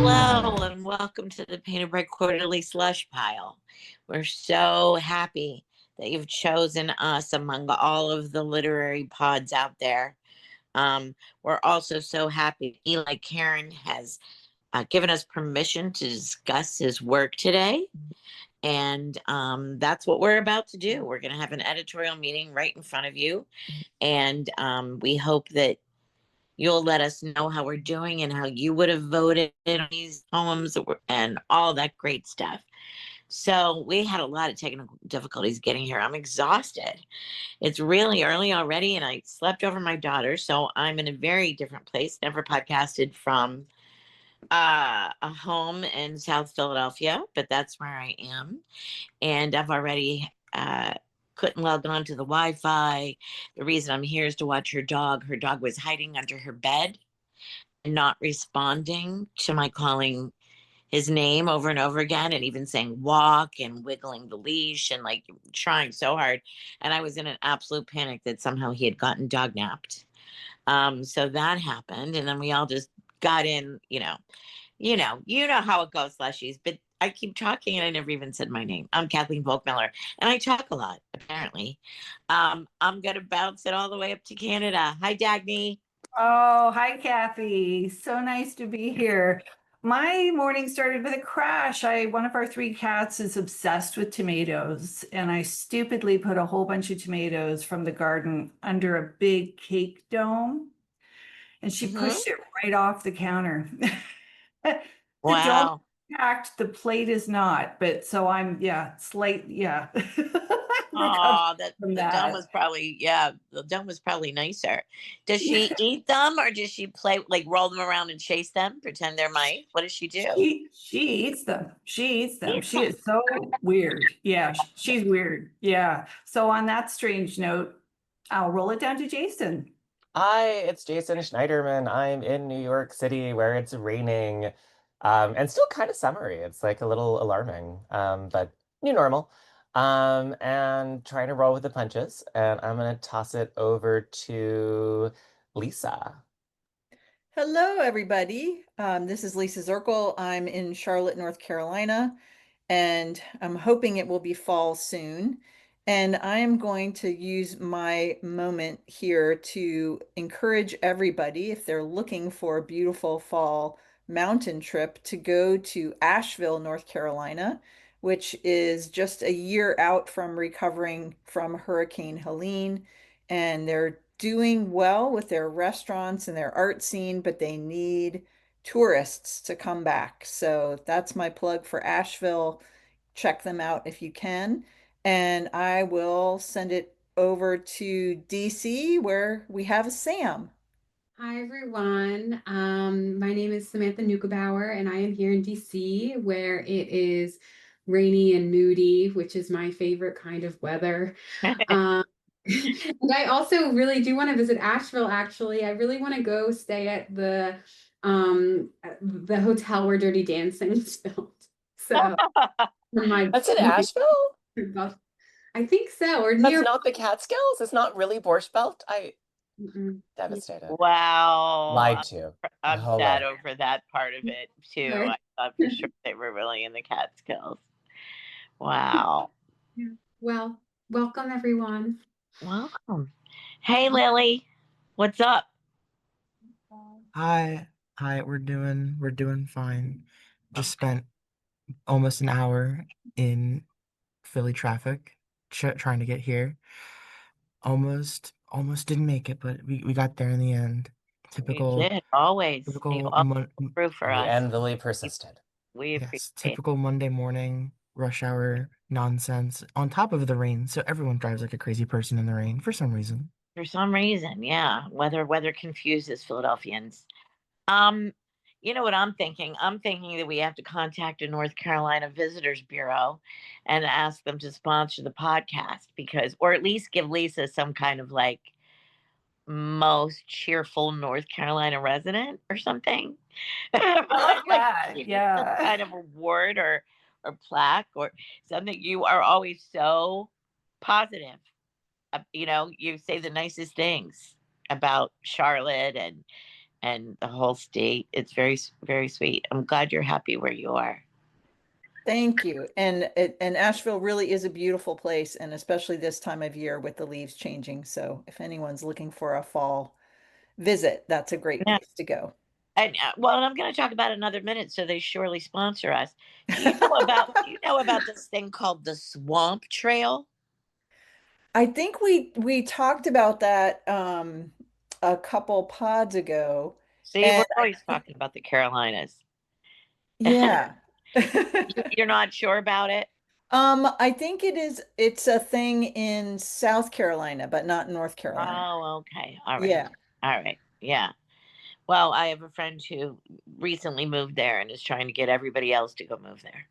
Hello and welcome to the Painted Bright Quarterly Slush Pile. We're so happy that you've chosen us among all of the literary pods out there. We're also so happy Eli Karren has given us permission to discuss his work today. And that's what we're about to do. We're going to have an editorial meeting right in front of you. And we hope that you'll let us know how we're doing and how you would have voted on these poems and all that great stuff. So we had a lot of technical difficulties getting here. I'm exhausted. It's really early already, and I slept over my daughter, so I'm in a very different place. Never podcasted from a home in South Philadelphia, but that's where I am. And I've already couldn't log on to the Wi-Fi. The reason I'm here is to watch her dog. Her dog was hiding under her bed and not responding to my calling his name over and over again, and even saying walk and wiggling the leash and like trying so hard. And I was in an absolute panic that somehow he had gotten dog napped. So that happened, and then we all just got in, you know how it goes, Slushies, but I keep talking and I never even said my name. I'm Kathleen Volk, and I talk a lot, apparently. I'm going to bounce it all the way up to Canada. Hi, Dagne. Oh, hi, Kathy. So nice to be here. My morning started with a crash. One of our three cats is obsessed with tomatoes, and I stupidly put a whole bunch of tomatoes from the garden under a big cake dome, and she pushed it right off the counter. The dome Wow. is packed, the plate is not, but so recovered Oh, that from the dome that. was probably, the dome was probably nicer. Does she eat them or does she play, like roll them around and chase them, pretend they're mice? What does she do? She eats them. She eats them. Eats She them. is so weird. Yeah, she's weird. Yeah. So on that strange note, I'll roll it down to Jason. Hi, it's Jason Schneiderman. I'm in New York City where it's raining, and still kind of summery. It's like a little alarming, but new normal. And trying to roll with the punches. And I'm gonna toss it over to Lisa. Hello, everybody. This is Lisa Zerkle. I'm in Charlotte, North Carolina, and I'm hoping it will be fall soon. And I am going to use my moment here to encourage everybody, if they're looking for a beautiful fall mountain trip, to go to Asheville, North Carolina, which is just a year out from recovering from Hurricane Helene. And they're doing well with their restaurants and their art scene, but they need tourists to come back. So that's my plug for Asheville. Check them out if you can. And I will send it over to DC where we have Sam. Hi, everyone. My name is Samantha Neugebauer, and I am here in DC where it is rainy and moody, which is my favorite kind of weather. Um, and I also really do want to visit Asheville, actually. I really want to go stay at the hotel where Dirty Dancing was filmed. So That's in Asheville? I think so, or That's near. not the Catskills? It's not really Borscht Belt? Devastated. Wow. Lied to. I'm Hold sad on. over that part of it too. I thought for sure they were really in the Catskills. Wow. Yeah. Well, welcome everyone. Welcome. Hey, Lily. What's up? Hi, we're doing fine. Just spent almost an hour in Philly traffic trying to get here. Almost didn't make it, but we got there in the end. You Typical did always. You typical always mon come through for You us. endlessly persisted. We yes, appreciate it. typical Monday morning rush hour nonsense on top of the rain. So everyone drives like a crazy person in the rain for some reason. For some reason, yeah. Weather confuses Philadelphians. Um, you know what I'm thinking? I'm thinking that we have to contact a North Carolina Visitors Bureau and ask them to sponsor the podcast because, or at least give Lisa some kind of like most cheerful North Carolina resident or something. Like that. Some Yeah. kind of award or plaque or something. You are always so positive. You say the nicest things about Charlotte and and the whole state. It's very, very sweet. I'm glad you're happy where you are. Thank you. And Asheville really is a beautiful place, and especially this time of year with the leaves changing. So if anyone's looking for a fall visit, that's a great Yeah. place to go. And well, I'm going to talk about another minute, so they surely sponsor us. Do you know about this thing called the Swamp Trail? I think we talked about that a couple pods ago. See, we're And always talking about the Carolinas. yeah. You're not sure about it? I think it's a thing in South Carolina, but not North Carolina. Oh, okay. All right. Yeah. All right. Yeah. Well, I have a friend who recently moved there and is trying to get everybody else to go move there.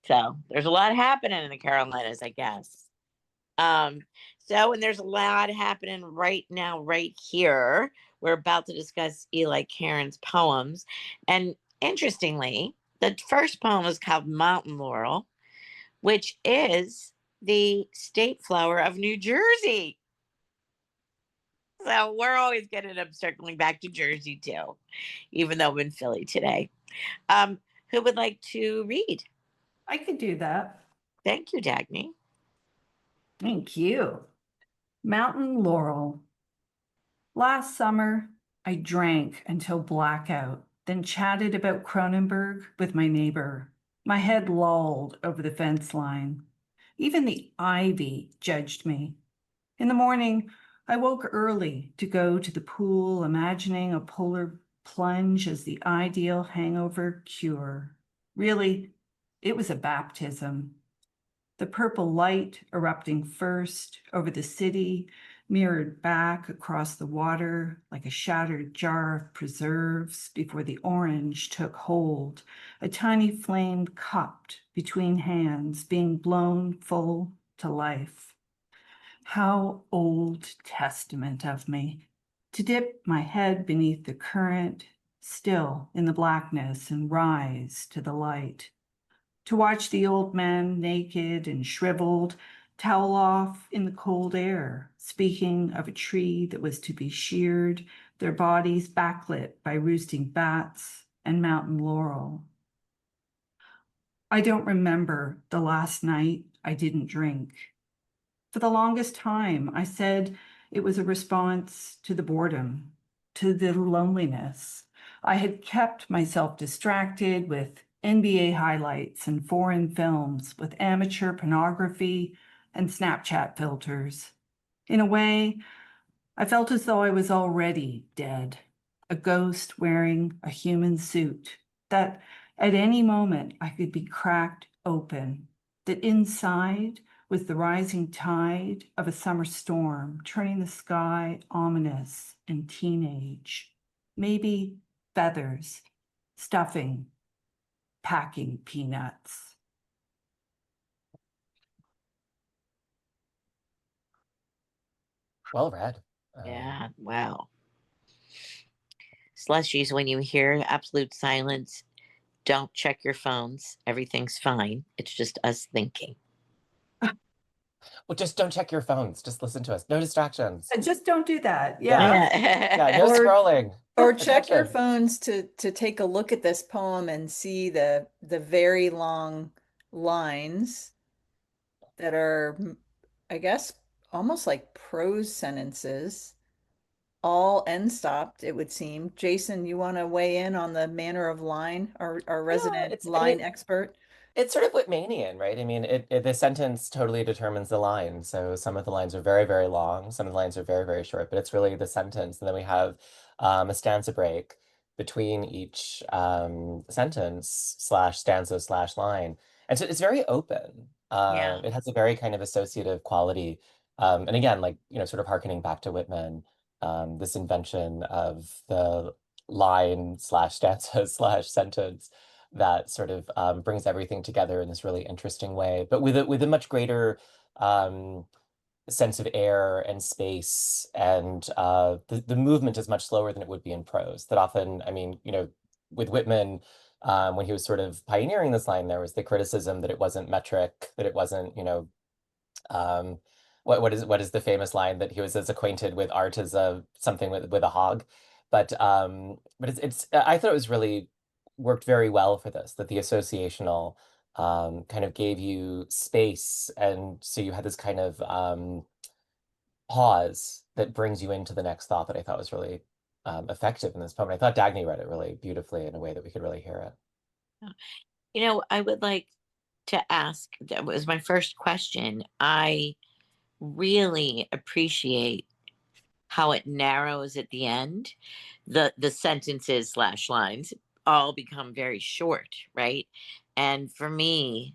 So there's a lot happening in the Carolinas, I guess. And there's a lot happening right now, right here. We're about to discuss Eli Karren's poems. And interestingly, the first poem is called Mountain Laurel, which is the state flower of New Jersey. So we're always getting them circling back to Jersey too, even though I'm in Philly today. Who would like to read? I could do that. Thank you, Dagne. Thank you. Mountain Laurel. Last summer, I drank until blackout, then chatted about Cronenberg with my neighbor. My head lolled over the fence line. Even the ivy judged me. In the morning, I woke early to go to the pool, imagining a polar plunge as the ideal hangover cure. Really, it was a baptism. The purple light erupting first over the city, mirrored back across the water like a shattered jar of preserves before the orange took hold, a tiny flame cupped between hands, being blown full to life. How Old Testament of me, to dip my head beneath the current, still in the blackness, and rise to the light. To watch the old man, naked and shriveled, towel off in the cold air, speaking of a tree that was to be sheared, their bodies backlit by roosting bats and mountain laurel. I don't remember the last night I didn't drink. For the longest time, I said it was a response to the boredom, to the loneliness. I had kept myself distracted with NBA highlights and foreign films, with amateur pornography and Snapchat filters. In a way, I felt as though I was already dead, a ghost wearing a human suit, that at any moment I could be cracked open, that inside was the rising tide of a summer storm, turning the sky ominous and teenage. Maybe feathers, stuffing, packing peanuts. Well read. Yeah, wow. Slushies, when you hear absolute silence, don't check your phones. Everything's fine. It's just us thinking. Well, just don't check your phones. Just listen to us. No distractions. Just don't do that. Yeah. Yeah, no scrolling. Or check your Attention. phones to take a look at this poem and see the very long lines that are, I guess, almost like prose sentences, all end stopped, it would seem. Jason, you want to weigh in on the manner of line, our resident line expert? It's sort of Whitmanian, right? I mean, the sentence totally determines the line. So some of the lines are very, very long. Some of the lines are very, very short, but it's really the sentence. And then we have a stanza break between each sentence slash stanza slash line. And so it's very open. Yeah. It has a very kind of associative quality. And again, like, sort of hearkening back to Whitman, this invention of the line slash stanza slash sentence that sort of brings everything together in this really interesting way, but with a much greater sense of air and space, and the movement is much slower than it would be in prose. That often, I mean, with Whitman, when he was sort of pioneering this line, there was the criticism that it wasn't metric, that it wasn't, um, what is the famous line that he was as acquainted with art as a something with a hog. but it's I thought it was really worked very well for this, that the associational kind of gave you space, and so you had this kind of pause that brings you into the next thought that I thought was really effective in this poem. I thought Dagne read it really beautifully in a way that we could really hear it. You know, I would like to ask, that was my first question. I really appreciate how it narrows at the end. The sentences slash lines all become very short, right? And for me,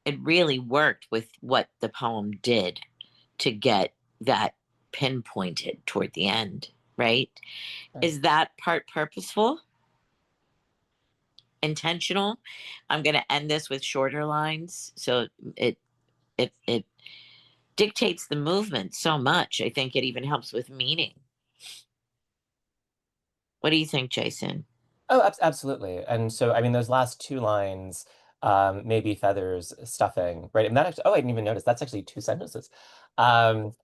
it really worked with what the poem did to get that pinpointed toward the end, right? Right. Is that part purposeful? Intentional? I'm going to end this with shorter lines so it dictates the movement so much. I think it even helps with meaning. What do you think, Jason? Oh, absolutely. And so, I mean, those last two lines, maybe feathers, stuffing, right? And that actually, oh, I didn't even notice. That's actually two sentences. Um,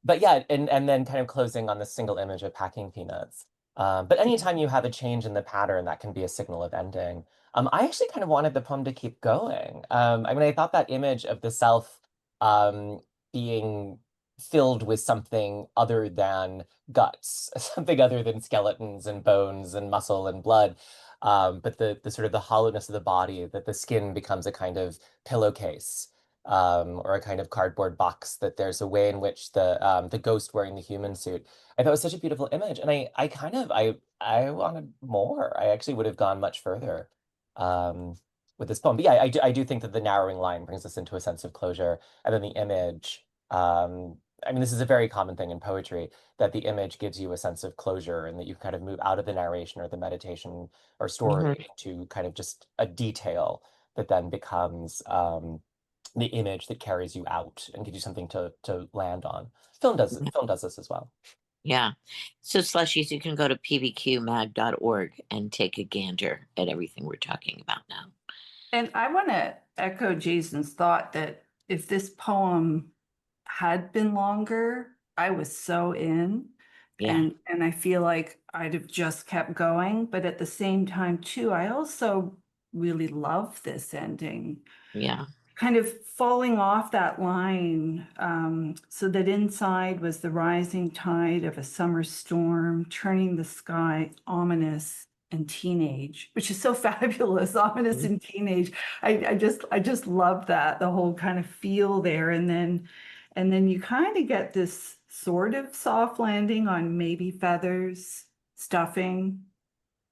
but yeah, and then kind of closing on the single image of packing peanuts. But anytime you have a change in the pattern, that can be a signal of ending. I actually kind of wanted the poem to keep going. I mean, I thought that image of the self um, being filled with something other than guts, something other than skeletons and bones and muscle and blood. But the sort of the hollowness of the body, that the skin becomes a kind of pillowcase, or a kind of cardboard box, that there's a way in which the ghost wearing the human suit. I thought it was such a beautiful image, and I kind of I wanted more. I actually would have gone much further with this poem. But yeah, I do think that the narrowing line brings us into a sense of closure, and then the image. I mean, this is a very common thing in poetry, that the image gives you a sense of closure, and that you kind of move out of the narration or the meditation or story to kind of just a detail that then becomes the image that carries you out and gives you something to land on. Film does this as well. Yeah. So Slushies, you can go to pbqmag.org and take a gander at everything we're talking about now. And I want to echo Jason's thought that if this poem had been longer, I was so in. Yeah. And I feel like I'd have just kept going. But at the same time, too, I also really love this ending. Yeah. Kind of falling off that line, so that inside was the rising tide of a summer storm, turning the sky ominous and teenage, which is so fabulous, ominous and teenage. I just love that, the whole kind of feel there. And then you kind of get this sort of soft landing on maybe feathers, stuffing,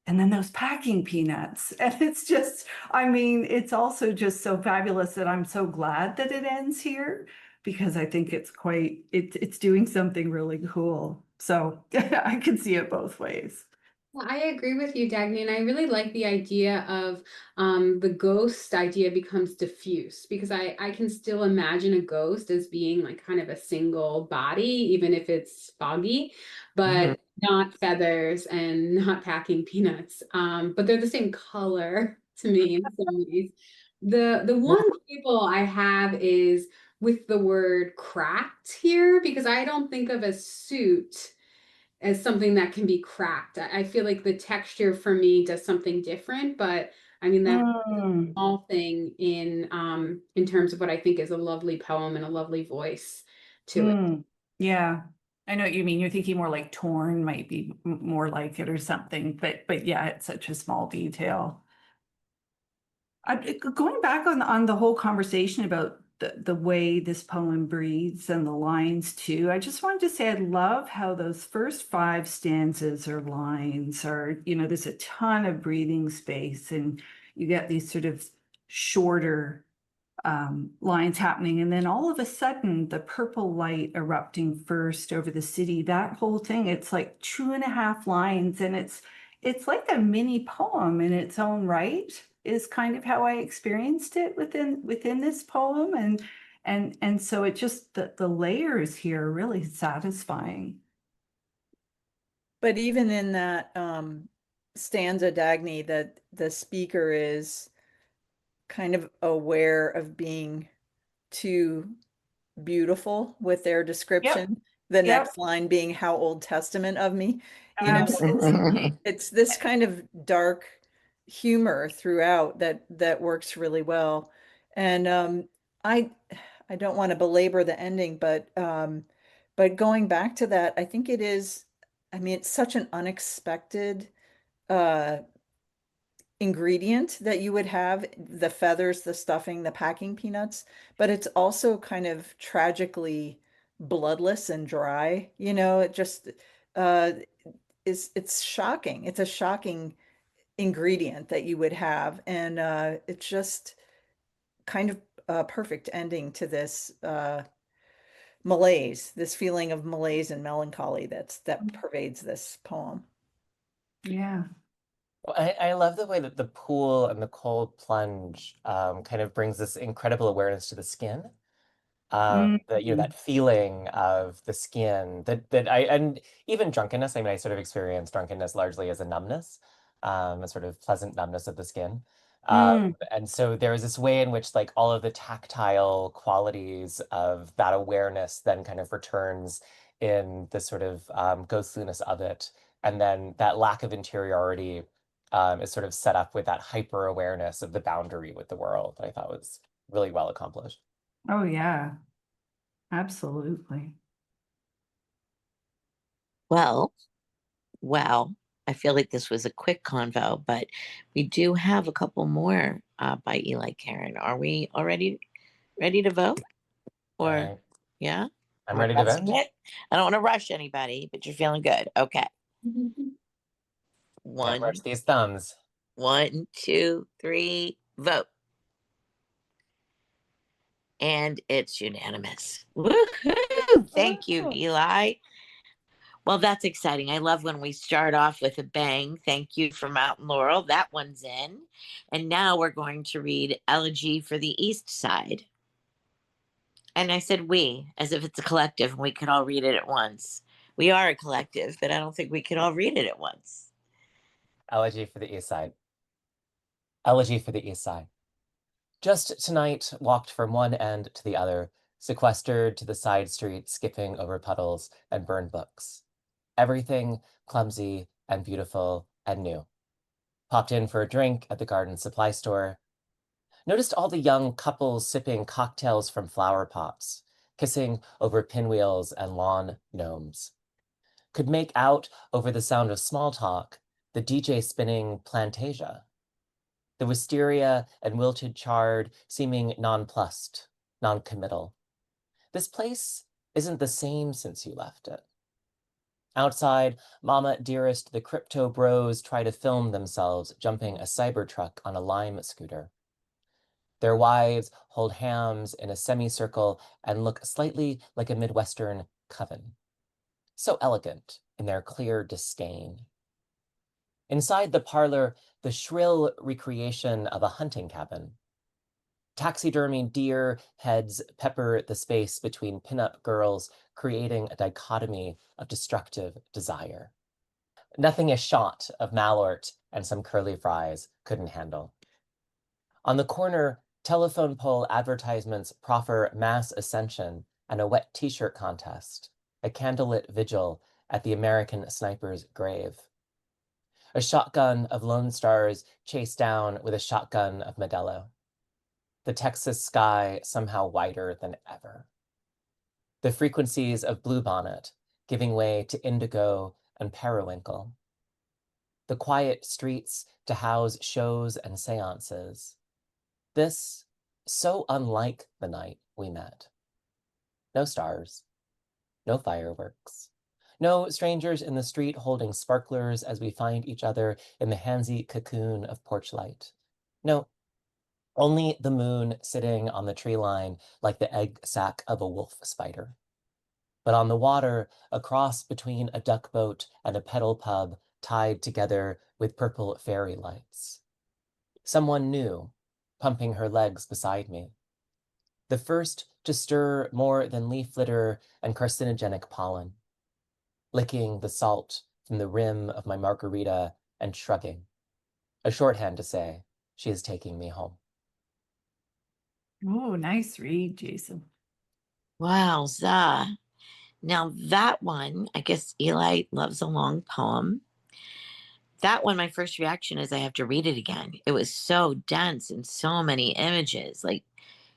and then those packing peanuts. And it's just, I mean, it's also just so fabulous that I'm so glad that it ends here, because I think it's doing something really cool. So I can see it both ways. Well, I agree with you, Dagne, and I really like the idea of the ghost idea becomes diffuse, because I can still imagine a ghost as being like kind of a single body, even if it's foggy, but not feathers and not packing peanuts. But they're the same color to me in some ways. The one people I have is with the word cracked here, because I don't think of a suit as something that can be cracked. I feel like the texture for me does something different, but I mean that's a small thing in terms of what I think is a lovely poem and a lovely voice to it. Yeah, I know what you mean. You're thinking more like torn might be more like it or something, but yeah, it's such a small detail. Going back on the whole conversation about the way this poem breathes and the lines too, I just wanted to say I love how those first 5 stanzas or lines are, there's a ton of breathing space, and you get these sort of shorter lines happening. And then all of a sudden, the purple light erupting first over the city, that whole thing, it's like 2.5 lines, and it's like a mini poem in its own right, is kind of how I experienced it within this poem. And so it just, the layers here are really satisfying. But even in that stanza, Dagne, that the speaker is kind of aware of being too beautiful with their description. The Yep. next line being how Old Testament of me. You know, Absolutely. it's this kind of dark humor throughout that works really well. And I I don't want to belabor the ending, but going back to that, I think it is, I mean, it's such an unexpected uh ingredient that you would have, the feathers, the stuffing, the packing peanuts, but it's also kind of tragically bloodless and dry. You know, it just uh it's shocking. It's a shocking ingredient that you would have, and it's just kind of a perfect ending to this malaise, this feeling of malaise and melancholy that pervades this poem. Yeah. Well, I love the way that the pool and the cold plunge kind of brings this incredible awareness to the skin. That, you know, that feeling of the skin and even drunkenness. I mean, I sort of experience drunkenness largely as a numbness, a sort of pleasant numbness of the skin. And so there is this way in which like all of the tactile qualities of that awareness then kind of returns in the sort of ghostliness of it. And then that lack of interiority is sort of set up with that hyper awareness of the boundary with the world that I thought was really well accomplished. Oh, yeah. Absolutely. Well, I feel like this was a quick convo, but we do have a couple more by Eli Karren. Are we already ready to vote? Or, yeah? I'm We're ready to rushing vote. it? I don't want to rush anybody, but you're feeling good. Okay. Can't rush these thumbs. 1, 2, 3, vote. And it's unanimous. Woohoo! Thank you, Eli. Well, that's exciting. I love when we start off with a bang. Thank you for Mountain Laurel. That one's in. And now we're going to read Elegy for the East Side. And I said we, as if it's a collective and we could all read it at once. We are a collective, but I don't think we could all read it at once. Elegy for the East Side. Elegy for the East Side. Just tonight, walked from one end to the other, sequestered to the side street, skipping over puddles and burned books. Everything clumsy and beautiful and new. Popped in for a drink at the garden supply store. Noticed all the young couples sipping cocktails from flower pots, kissing over pinwheels and lawn gnomes. Could make out over the sound of small talk, the DJ spinning Plantasia. The wisteria and wilted chard seeming nonplussed, noncommittal. This place isn't the same since you left it. Outside, Mama Dearest, the crypto bros try to film themselves jumping a Cybertruck on a Lime scooter. Their wives hold hams in a semicircle and look slightly like a Midwestern coven. So elegant in their clear disdain. Inside the parlor, the shrill recreation of a hunting cabin. Taxidermy deer heads pepper the space between pinup girls, creating a dichotomy of destructive desire. Nothing a shot of Malort and some curly fries couldn't handle. On the corner, telephone pole advertisements proffer mass ascension and a wet t-shirt contest, a candlelit vigil at the American sniper's grave. A shotgun of Lone Stars chased down with a shotgun of Modelo. The Texas sky somehow whiter than ever. The frequencies of Bluebonnet giving way to indigo and periwinkle. The quiet streets to house shows and seances. This, so unlike the night we met. No stars, no fireworks. No strangers in the street holding sparklers as we find each other in the handsy cocoon of porch light. No, only the moon sitting on the tree line like the egg sac of a wolf spider. But on the water, a cross between a duck boat and a pedal pub tied together with purple fairy lights. Someone new, pumping her legs beside me. The first to stir more than leaf litter and carcinogenic pollen. Licking the salt from the rim of my margarita and shrugging. A shorthand to say, she is taking me home. Oh, nice read, Jason. Wow, Za. Now that one, I guess Eli loves a long poem. That one, my first reaction is I have to read it again. It was so dense and so many images. Like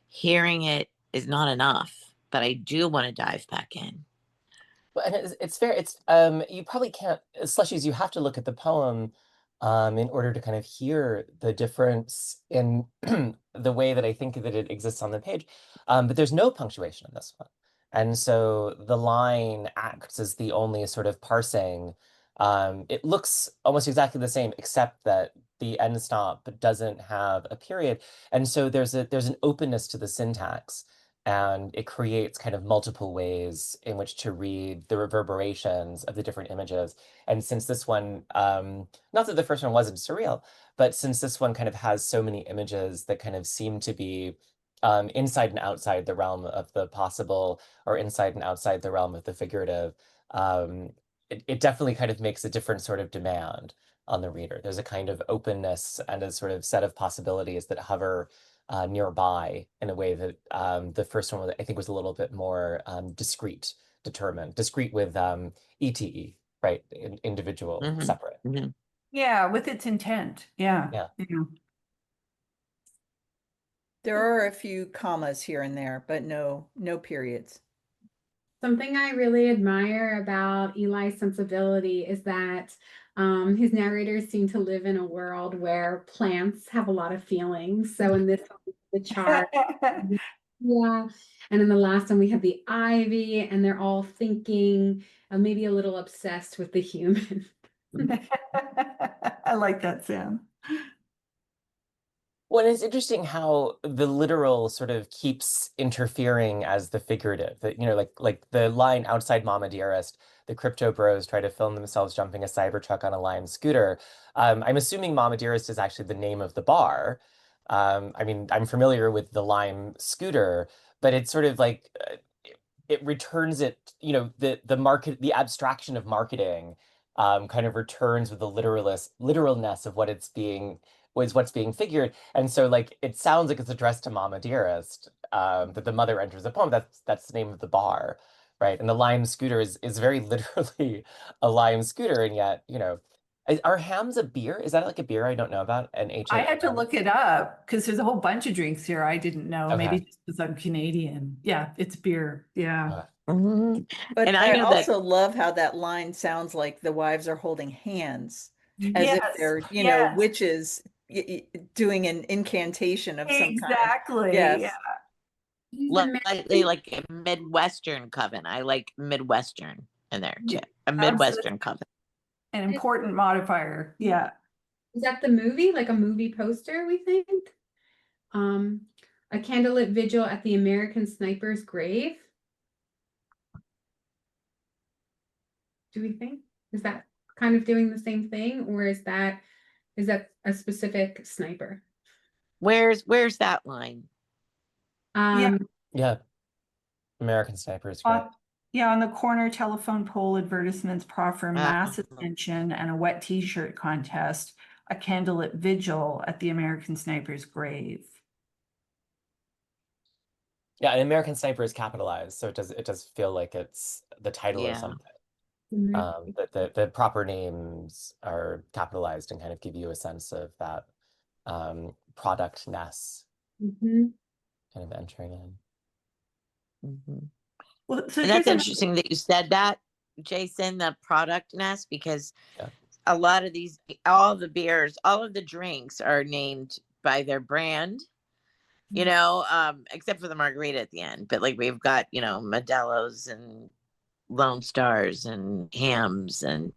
hearing it is not enough, but I do want to dive back in. Well, and it's fair. It's you probably can't, Slushies, you have to look at the poem in order to kind of hear the difference in the way that I think that it exists on the page. But there's no punctuation in this one. And so the line acts as the only sort of parsing. It looks almost exactly the same, except that the end stop doesn't have a period. And so there's an openness to the syntax, and it creates kind of multiple ways in which to read the reverberations of the different images. And since this one, not that the first one wasn't surreal, but since this one kind of has so many images that kind of seem to be inside and outside the realm of the possible, or inside and outside the realm of the figurative, it definitely kind of makes a different sort of demand on the reader. There's a kind of openness and a sort of set of possibilities that hover nearby in a way that the first one I think was a little bit more discrete with ETE, right? Individual, separate. Yeah, with its intent. Yeah. Yeah. There are a few commas here and there, but no periods. Something I really admire about Eli's sensibility is that his narrators seem to live in a world where plants have a lot of feelings. So in this one, the chart, yeah, and in the last one we have the ivy, and they're all thinking, maybe a little obsessed with the human. I like that, Sam. Well, it's interesting how the literal sort of keeps interfering as the figurative. That, you know, like the line outside Mama Dearest, the crypto bros try to film themselves jumping a Cybertruck on a Lime scooter. I'm assuming Mama Dearest is actually the name of the bar. I mean, I'm familiar with the Lime scooter, but it's sort of like it returns it, you know, the abstraction of marketing kind of returns with the literalness of what's being figured. And so like it sounds like it's addressed to Mama Dearest, that the mother enters the poem. That's the name of the bar, right? And the Lime scooter is very literally a Lime scooter, and yet, you know, are hams a beer? Is that like a beer I don't know about? I had to look it up because there's a whole bunch of drinks here I didn't know. Okay. Maybe just because I'm Canadian. Yeah, it's beer. Yeah. But And I know also love how that line sounds like the wives are holding hands, as if they're, you know, witches doing an incantation of some kind. Exactly. Yes. Yeah. Slightly like a Midwestern coven. I like Midwestern in there too. A Midwestern coven. An important modifier. Yeah. Is that the movie? Like a movie poster, we think? A candlelit vigil at the American sniper's grave. Do we think? Is that kind of doing the same thing, or is that a specific sniper? Where's that line? Yeah. American Sniper is great. Yeah, on the corner telephone pole advertisements proffer mass attention and a wet t-shirt contest, a candlelit vigil at the American sniper's grave. Yeah, an American Sniper is capitalized, so it does feel like it's the title of something. The proper names are capitalized and kind of give you a sense of that productness kind of entering in. Well, so and that's interesting that you said that, Jason, the productness, because a lot of these, all the beers, all of the drinks are named by their brand, you know, except for the margarita at the end. But like we've got, you know, Modelo's and Lone Stars and Hams and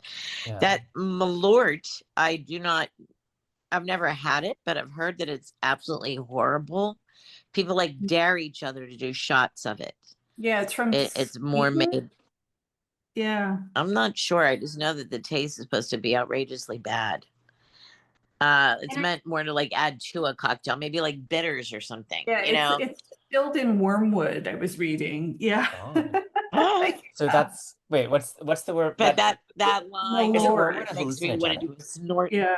that Malort. I've never had it, but I've heard that it's absolutely horrible. People like dare each other to do shots of it. Yeah, it's from it's more made. Yeah. I'm not sure. I just know that the taste is supposed to be outrageously bad. It's meant more to like add to a cocktail, maybe like bitters or something. Yeah, you know, it's distilled in wormwood. I was reading. Yeah. So that's what's the word? But that line makes me want to do a snort. Yeah.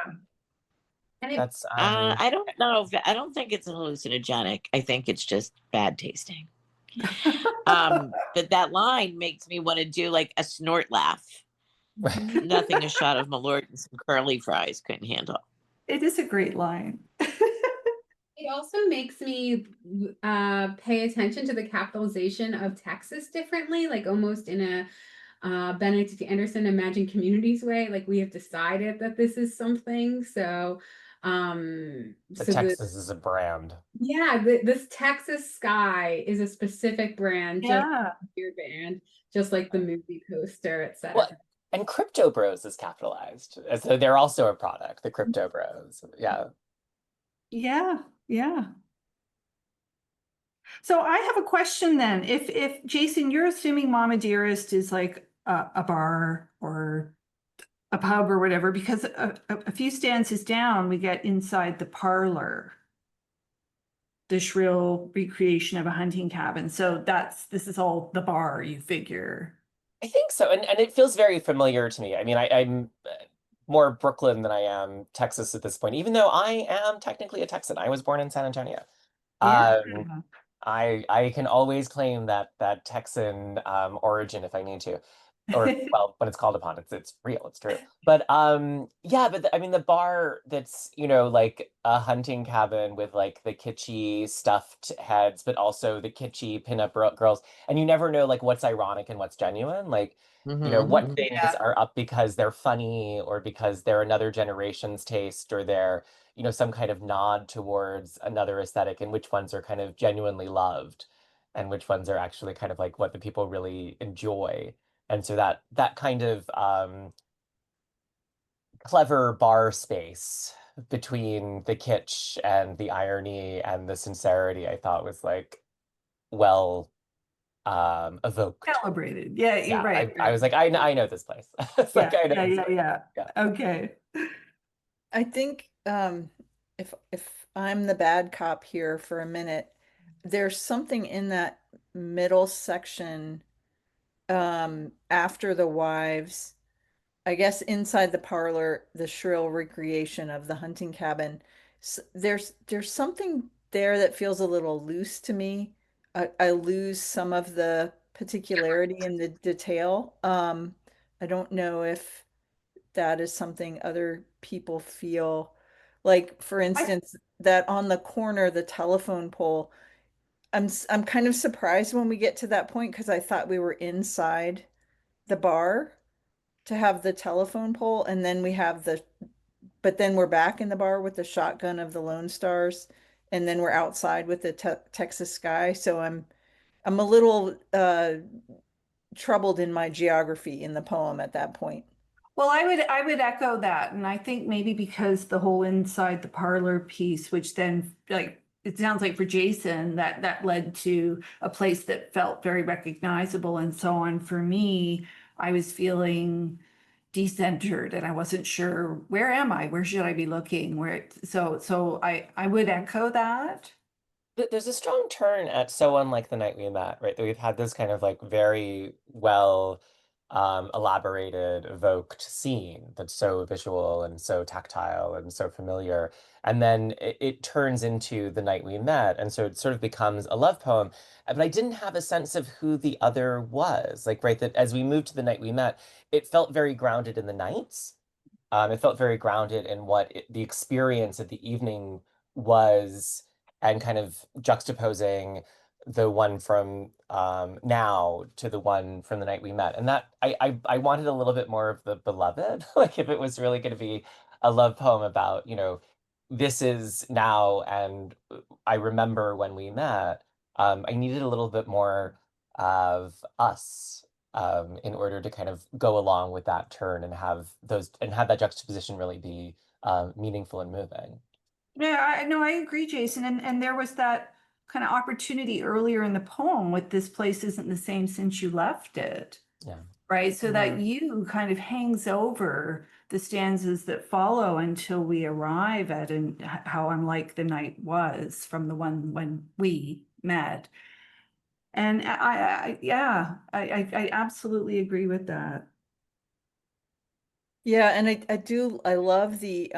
And I don't know. I don't think it's hallucinogenic. I think it's just bad tasting. But that line makes me want to do like a snort laugh. Nothing a shot of Malort and some curly fries couldn't handle. It is a great line. It also makes me pay attention to the capitalization of Texas differently, like almost in a Benedict Anderson Imagine Communities way. Like we have decided that this is something. So Texas is a brand. Yeah, this Texas sky is a specific brand, just Yeah. your band, just like the movie poster, etc. Well, and Crypto Bros is capitalized. So they're also a product, the Crypto Bros. Yeah. Yeah. Yeah. So I have a question then. If Jason, you're assuming Mama Dearest is like a bar or a pub or whatever, because a few stanzas down, we get inside the parlor, the shrill recreation of a hunting cabin. So this is all the bar, you figure. I think so. And it feels very familiar to me. I mean, I'm more Brooklyn than I am Texas at this point, even though I am technically a Texan. I was born in San Antonio. Yeah. I can always claim that Texan origin if I need to. Or well, when it's called upon, it's real, it's true. But yeah, but I mean the bar that's, like a hunting cabin with like the kitschy stuffed heads, but also the kitschy pinup girls, and you never know like what's ironic and what's genuine. Like, what things Yeah. are up because they're funny or because they're another generation's taste or they're, some kind of nod towards another aesthetic, and which ones are kind of genuinely loved and which ones are actually kind of like what the people really enjoy. And so that kind of clever bar space between the kitsch and the irony and the sincerity, I thought was like well evoked. Celebrated. Yeah, you're Yeah, right. I was like, I know this place. It's Yeah, like I know this place. yeah. Okay. I think if I'm the bad cop here for a minute, there's something in that middle section after the wives, I guess inside the parlor, the shrill recreation of the hunting cabin. There's something there that feels a little loose to me. I lose some of the particularity in the detail. I don't know if that is something other people feel. Like, for instance, that on the corner, the telephone pole, I'm kind of surprised when we get to that point because I thought we were inside the bar to have the telephone pole, and then but then we're back in the bar with the shotgun of the Lone Stars, and then we're outside with the Texas sky. So I'm a little troubled in my geography in the poem at that point. Well, I would echo that. And I think maybe because the whole inside the parlor piece, which then like it sounds like for Jason that led to a place that felt very recognizable and so on. For me, I was feeling decentered and I wasn't sure where am I? Where should I be looking? So I would echo that. There's a strong turn at So Unlike the Night We Met, right? That we've had this kind of like very well elaborated, evoked scene that's so visual and so tactile and so familiar. And then it turns into The Night We Met. And so it sort of becomes a love poem. But I didn't have a sense of who the other was. Like, right, that as we moved to The Night We Met, it felt very grounded in the nights. It felt very grounded in what the experience of the evening was and kind of juxtaposing the one from now to the one from the night we met. And that I wanted a little bit more of the beloved, like if it was really going to be a love poem about, this is now and I remember when we met, I needed a little bit more of us in order to kind of go along with that turn and have that juxtaposition really be meaningful and moving. Yeah, I agree, Jason. And there was that kind of opportunity earlier in the poem with this place isn't the same since you left it. Yeah. Right. So that Mhm. you kind of hangs over the stanzas that follow until we arrive at and how unlike the night was from the one when we met. And I absolutely agree with that. Yeah, and I love the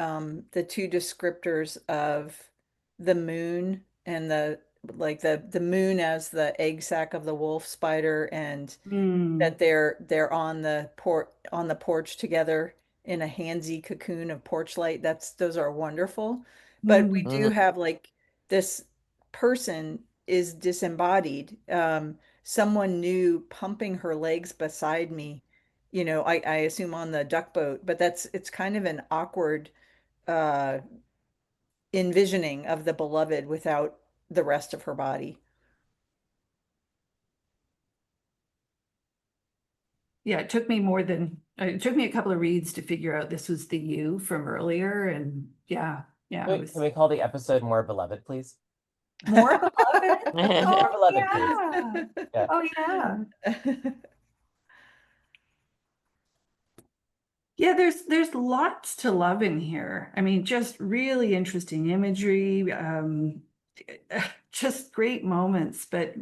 two descriptors of the moon and like the moon as the egg sac of the wolf spider, and Mm, that they're on the porch together in a handsy cocoon of porch light. Those are wonderful. But we mm. do have like this person is disembodied. Someone new pumping her legs beside me, I assume on the duck boat, but it's kind of an awkward uh envisioning of the beloved without the rest of her body. Yeah, it took me it took me a couple of reads to figure out this was the you from earlier. And yeah, it Wait, can was we call the episode More Beloved, please? more beloved. More Oh, Beloved, please. yeah. Yeah. Oh, yeah. Yeah, there's lots to love in here. I mean, just really interesting imagery, just great moments. But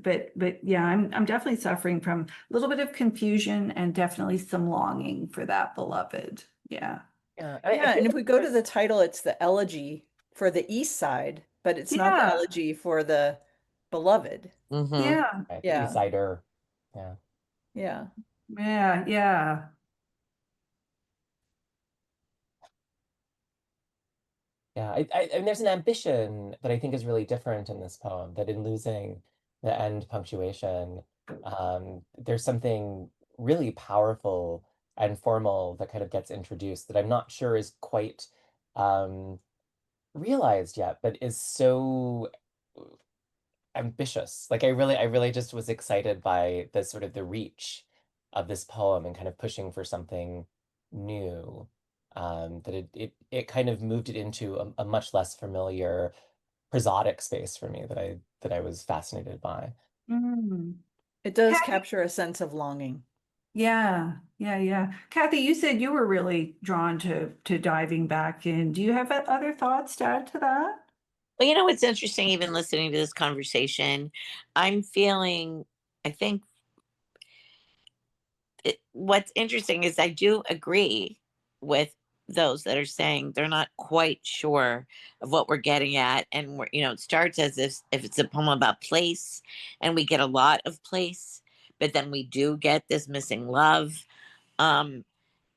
yeah, I'm definitely suffering from a little bit of confusion and definitely some longing for that beloved. Yeah. Yeah. Yeah, and if we go to the title, it's the elegy for the East Side, but it's not the Yeah. elegy for the beloved. Hmm. Yeah. Right, Yeah. Eastsider. Yeah. Yeah. Yeah. Yeah. Yeah, and there's an ambition that I think is really different in this poem, that in losing the end punctuation, there's something really powerful and formal that kind of gets introduced that I'm not sure is quite um, realized yet, but is so ambitious. Like I really just was excited by the sort of the reach of this poem and kind of pushing for something new. That it kind of moved it into a much less familiar prosodic space for me that I was fascinated by. Mm. It does Kathy, capture a sense of longing. yeah. Yeah. Yeah. Kathy, you said you were really drawn to diving back in. Do you have other thoughts to add to that? Well, it's interesting, even listening to this conversation, I'm feeling, I think what's interesting is I do agree with those that are saying they're not quite sure of what we're getting at. And it starts as if it's a poem about place, and we get a lot of place, but then we do get this missing love. Um,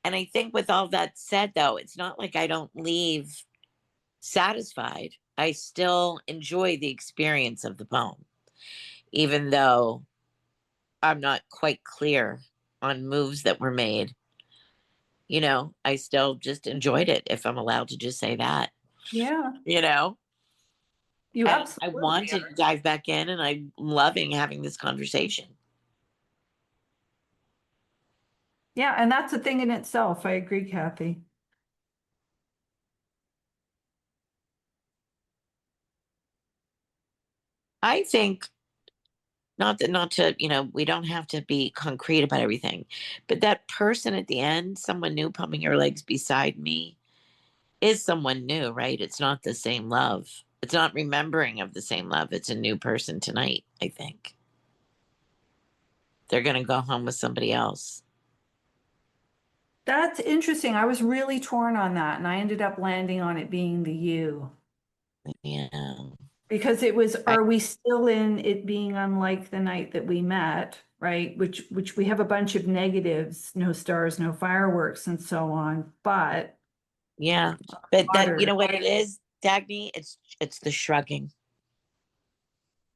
and I think with all that said, though, it's not like I don't leave satisfied. I still enjoy the experience of the poem, even though I'm not quite clear on moves that were made. I still just enjoyed it, if I'm allowed to just say that, Yeah, you know, you and I absolutely want to are. dive back in, and I'm loving having this conversation. Yeah, and that's a thing in itself. I agree, Kathy. I think not to, we don't have to be concrete about everything, but that person at the end, someone new pumping your legs beside me, is someone new, right? It's not the same love. It's not remembering of the same love. It's a new person tonight, I think. They're going to go home with somebody else. That's interesting. I was really torn on that, and I ended up landing on it being the you. Yeah. Because it was, I, are we still in it being unlike the night that we met, right? Which we have a bunch of negatives, no stars, no fireworks, and so on. But yeah. But that, you water. know what it is, Dagne? It's the shrugging.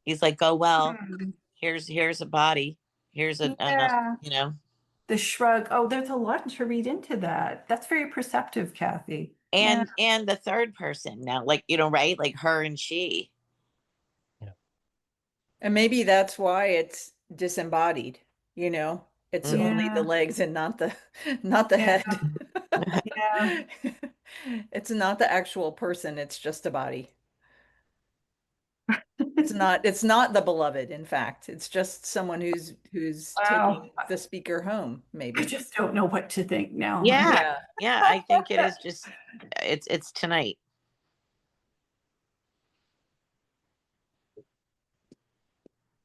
He's like, oh well, Hmm. here's a body. Here's another, Yeah, you know. the shrug. Oh, there's a lot to read into that. That's very perceptive, Kathy. Yeah. And the third person now, like, right? Like her and she. Yeah. And maybe that's why it's disembodied, you know? It's Mhm. only the Yeah. legs and not the not the Yeah. head. Yeah. It's not the actual person, it's just a body. It's not the beloved, in fact. It's just someone who's Wow. taking the speaker home, I maybe. just don't know what to think now. Yeah. Yeah. Yeah, I think it is just it's tonight,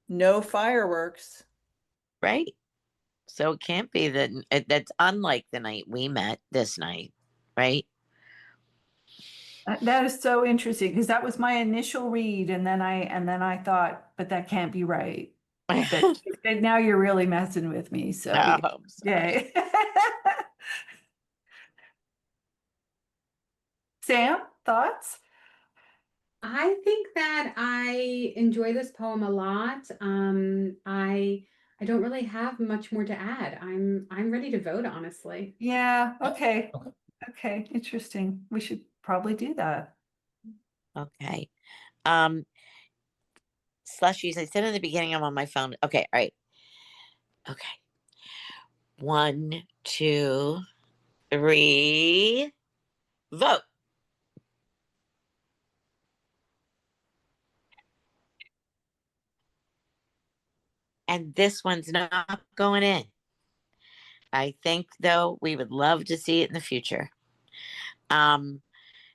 No fireworks. right? So it can't be that's unlike the night we met this night, right? That is so interesting because that was my initial read, and then I thought, but that can't be right. But now you're really messing with me. So Oh, I'm sorry. yay. Sam, thoughts? I think that I enjoy this poem a lot. I don't really have much more to add. I'm ready to vote, honestly. Yeah. Okay. Okay. Okay. Interesting. We should probably do that. Okay. Slushies, I said in the beginning I'm on my phone. Okay, all right. Okay. 1, 2, 3, vote. And this one's not going in. I think though we would love to see it in the future.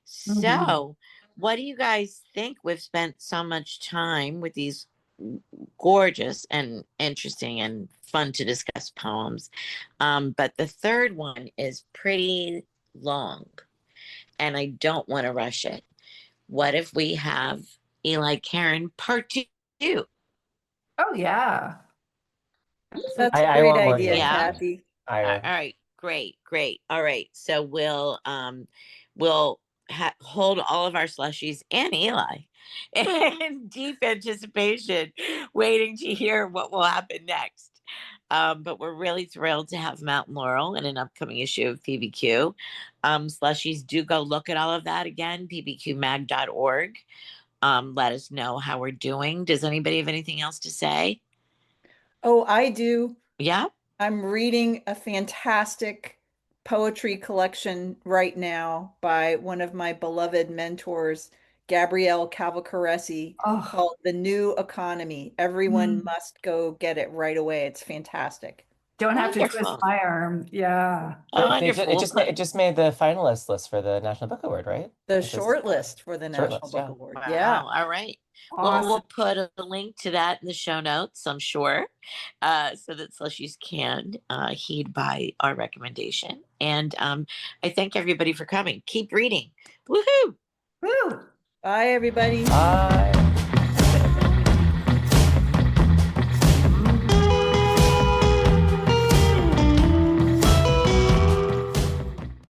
So what do you guys think? We've spent so much time with these gorgeous and interesting and fun to discuss poems. But the third one is pretty long and I don't want to rush it. What if we have Eli Karren part 2? Oh yeah. That's a I great want more idea, Eli Yeah. Karren. Kathy. All right, great. All right, so we'll hold all of our slushies and Eli in deep anticipation, waiting to hear what will happen next. But we're really thrilled to have Mountain Laurel in an upcoming issue of PBQ. Slushies, do go look at all of that again, pbqmag.org. Let us know how we're doing. Does anybody have anything else to say? Oh, I do. Yeah. I'm reading a fantastic poetry collection right now by one of my beloved mentors, Gabrielle Calvocoressi, Oh, called The New Economy. Everyone mm. must go get it right away. It's fantastic. Don't have to twist Wonderful. my arm. Yeah. Wonderful. We'll It just made the finalist list for the National Book Award, right? The It just short list for the short National list, Book yeah. Award. Wow. Yeah. All right. Well, Awesome. we'll put a link to that in the show notes, I'm sure, so that slushies can heed by our recommendation. And I thank everybody for coming. Keep reading. Woohoo! Woo. Bye, everybody. Bye.